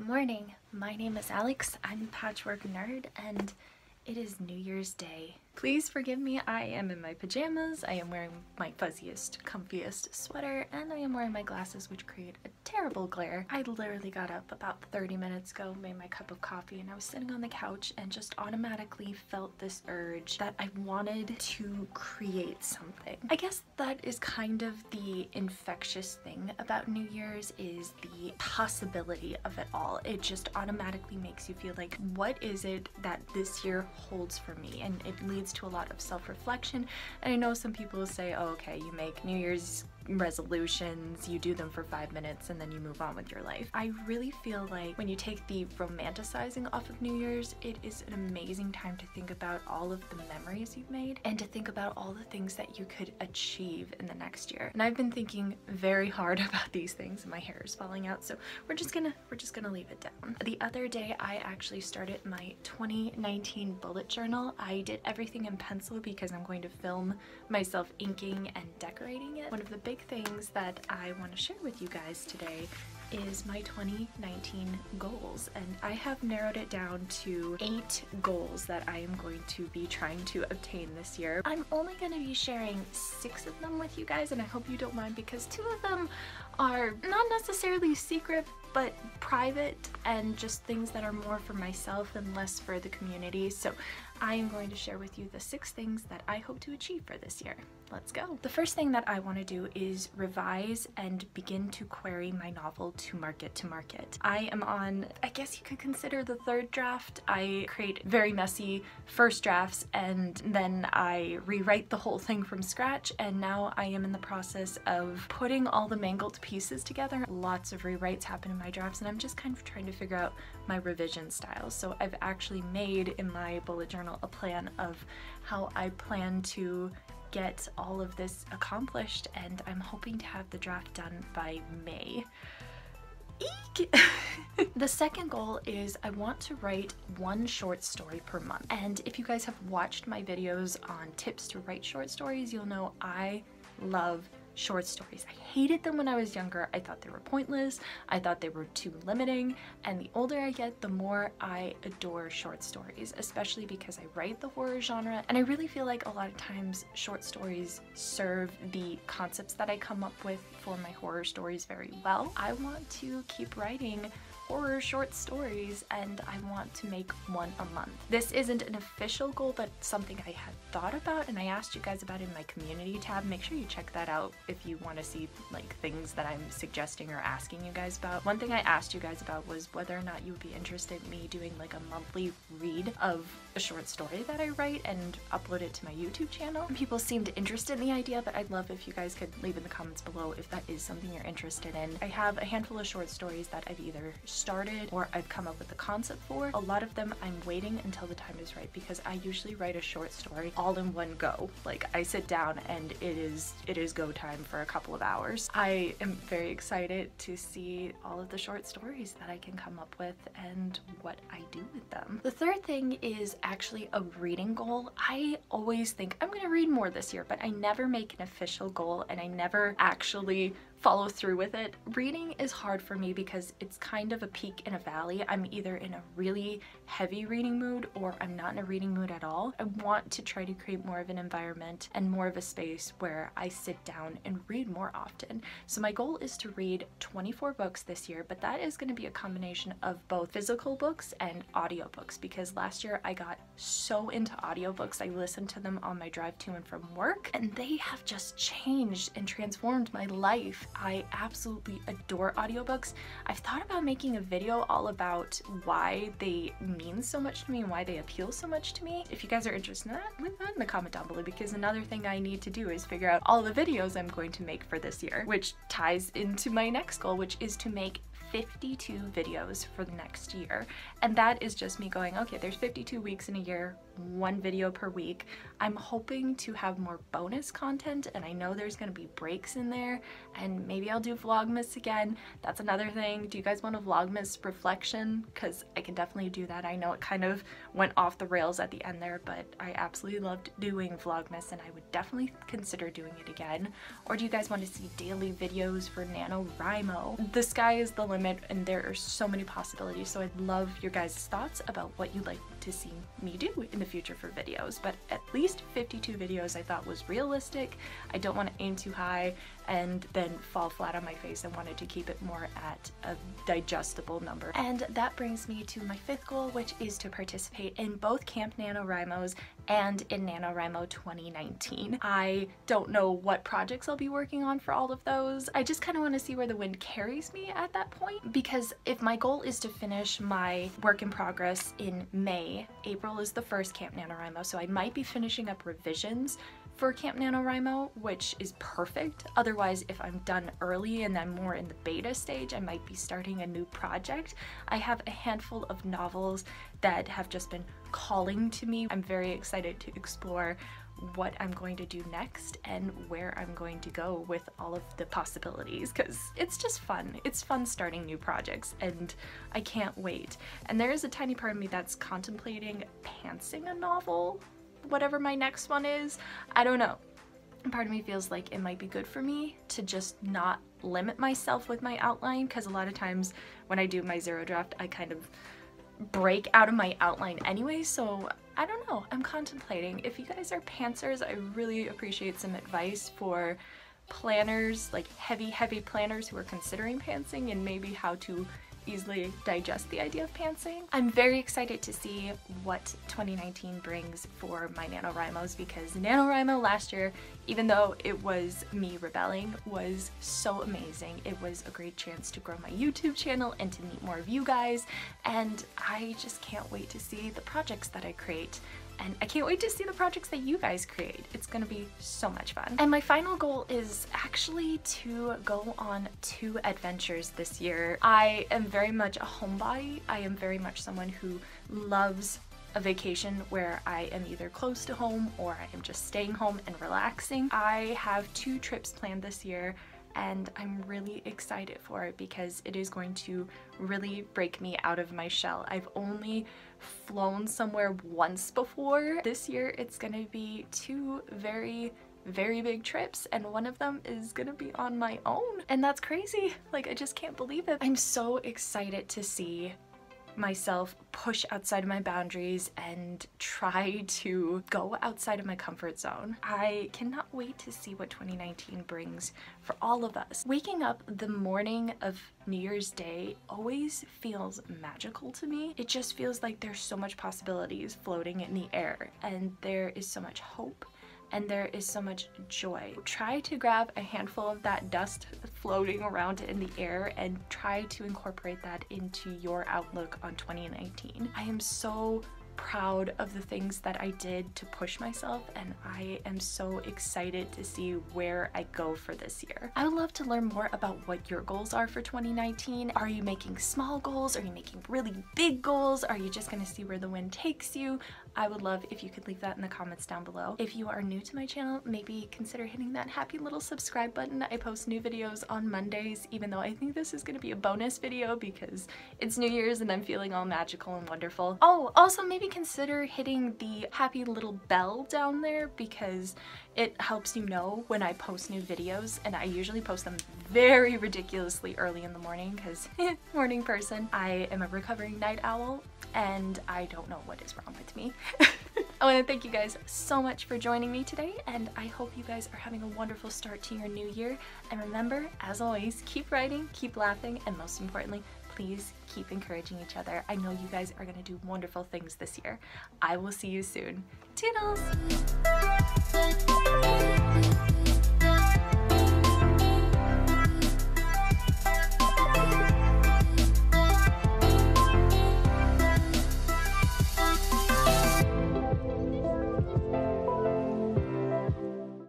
morning, my name is Alex, I'm a patchwork nerd, and it is New Year's Day. Please forgive me, I am in my pajamas, I am wearing my fuzziest, comfiest sweater, and I am wearing my glasses which create a terrible glare. I literally got up about 30 minutes ago, made my cup of coffee, and I was sitting on the couch and just automatically felt this urge that I wanted to create something. I guess that is kind of the infectious thing about New Year's, is the possibility of it all. It just automatically makes you feel like, what is it that this year holds for me? And it leads to a lot of self-reflection. And I know some people say, oh, okay, you make New Year's resolutions, you do them for 5 minutes and then you move on with your life. I really feel like when you take the romanticizing off of New Year's, it is an amazing time to think about all of the memories you've made and to think about all the things that you could achieve in the next year. And I've been thinking very hard about these things, and my hair is falling out, so we're just gonna leave it down. The other day I actually started my 2019 bullet journal. I did everything in pencil because I'm going to film myself inking and decorating it. One of the big things that I want to share with you guys today is my 2019 goals, and I have narrowed it down to 8 goals that I am going to be trying to obtain this year. I'm only going to be sharing 6 of them with you guys, and I hope you don't mind because 2 of them are not necessarily secret but private and just things that are more for myself and less for the community. So I am going to share with you the 6 things that I hope to achieve for this year. Let's go. The first thing that I want to do is revise and begin to query my novel to market. I am on, I guess you could consider, the 3rd draft. I create very messy first drafts and then I rewrite the whole thing from scratch, and now I am in the process of putting all the mangled pieces together. Lots of rewrites happen in my drafts and I'm just kind of trying to figure out my revision styles. So I've actually made in my bullet journal a plan of how I plan to get all of this accomplished, and I'm hoping to have the draft done by May. Eek! The second goal is I want to write 1 short story per month. And if you guys have watched my videos on tips to write short stories, you'll know I love short stories. I hated them when I was younger. I thought they were pointless. I thought they were too limiting. And the older I get, the more I adore short stories, especially because I write the horror genre. And I really feel like a lot of times short stories serve the concepts that I come up with for my horror stories very well. I want to keep writing horror short stories, and I want to make 1 a month. This isn't an official goal, but something I had thought about, and I asked you guys about it in my community tab. Make sure you check that out if you want to see like things that I'm suggesting or asking you guys about. One thing I asked you guys about was whether or not you would be interested in me doing like a monthly read of a short story that I write and upload it to my YouTube channel. People seemed interested in the idea, but I'd love if you guys could leave in the comments below if that is something you're interested in. I have a handful of short stories that I've either started or I've come up with the concept for. A lot of them I'm waiting until the time is right because I usually write a short story all in one go. Like I sit down and it is go time for a couple of hours. I am very excited to see all of the short stories that I can come up with and what I do with them. The third thing is actually a reading goal. I always think I'm gonna read more this year, but I never make an official goal and I never actually follow through with it. Reading is hard for me because it's kind of a peak in a valley. I'm either in a really heavy reading mood or I'm not in a reading mood at all. I want to try to create more of an environment and more of a space where I sit down and read more often. So my goal is to read 24 books this year, but that is going to be a combination of both physical books and audiobooks, because last year I got so into audiobooks. I listened to them on my drive to and from work, and they have just changed and transformed my life. I absolutely adore audiobooks. I've thought about making a video all about why they mean so much to me and why they appeal so much to me. If you guys are interested in that, leave that in the comment down below, because another thing I need to do is figure out all the videos I'm going to make for this year, which ties into my next goal, which is to make 52 videos for the next year. And that is just me going, okay, there's 52 weeks in a year, 1 video per week. I'm hoping to have more bonus content, and I know there's gonna be breaks in there, and maybe I'll do Vlogmas again. That's another thing. Do you guys want a Vlogmas reflection? Because I can definitely do that. I know it kind of went off the rails at the end there, but I absolutely loved doing Vlogmas and I would definitely consider doing it again. Or do you guys want to see daily videos for NaNoWriMo? The sky is the limit limit and there are so many possibilities. So I'd love your guys' thoughts about what you'd like to see me do in the future for videos. But at least 52 videos I thought was realistic. I don't want to aim too high and then fall flat on my face. I wanted to keep it more at a digestible number. And that brings me to my 5th goal, which is to participate in both Camp NaNoWriMo's and in NaNoWriMo 2019. I don't know what projects I'll be working on for all of those. I just kind of want to see where the wind carries me at that point, because if my goal is to finish my work in progress in May, April is the first Camp NaNoWriMo, so I might be finishing up revisions for Camp NaNoWriMo, which is perfect. Otherwise, if I'm done early and I'm more in the beta stage, I might be starting a new project. I have a handful of novels that have just been calling to me. I'm very excited to explore what I'm going to do next and where I'm going to go with all of the possibilities, because it's just fun. It's fun starting new projects and I can't wait. And there is a tiny part of me that's contemplating pantsing a novel, whatever my next one is. I don't know. Part of me feels like it might be good for me to just not limit myself with my outline, because a lot of times when I do my zero draft, I kind of break out of my outline anyway, so I don't know. I'm contemplating. If you guys are pantsers, I really appreciate some advice for planners, like heavy planners who are considering pantsing, and maybe how to easily digest the idea of pantsing. I'm very excited to see what 2019 brings for my NaNoWriMos, because NaNoWriMo last year, even though it was me rebelling, was so amazing. It was a great chance to grow my YouTube channel and to meet more of you guys, and I just can't wait to see the projects that I create. And I can't wait to see the projects that you guys create. It's gonna be so much fun. And my final goal is actually to go on 2 adventures this year. I am very much a homebody. I am very much someone who loves a vacation where I am either close to home or I am just staying home and relaxing. I have 2 trips planned this year, and I'm really excited for it because it is going to really break me out of my shell. I've only flown somewhere once before. This year it's gonna be 2 very big trips, and one of them is gonna be on my own, and that's crazy. Like, I just can't believe it. I'm so excited to see myself push outside of my boundaries and try to go outside of my comfort zone. I cannot wait to see what 2019 brings for all of us. Waking up the morning of New Year's Day always feels magical to me. It just feels like there's so much possibilities floating in the air, and there is so much hope, and there is so much joy. Try to grab a handful of that dust floating around in the air and try to incorporate that into your outlook on 2019. I am so proud of the things that I did to push myself, and I am so excited to see where I go for this year. I would love to learn more about what your goals are for 2019. Are you making small goals? Are you making really big goals? Are you just gonna see where the wind takes you? I would love if you could leave that in the comments down below. If you are new to my channel, maybe consider hitting that happy little subscribe button. I post new videos on Mondays, even though I think this is gonna be a bonus video because it's New Year's and I'm feeling all magical and wonderful. Oh, also maybe consider hitting the happy little bell down there, because it helps you know when I post new videos, and I usually post them very ridiculously early in the morning because morning person. I am a recovering night owl and I don't know what is wrong with me. I want to thank you guys so much for joining me today, and I hope you guys are having a wonderful start to your new year. And remember, as always, keep writing, keep laughing, and most importantly, please keep encouraging each other. I know you guys are going to do wonderful things this year. I will see you soon. Toodles!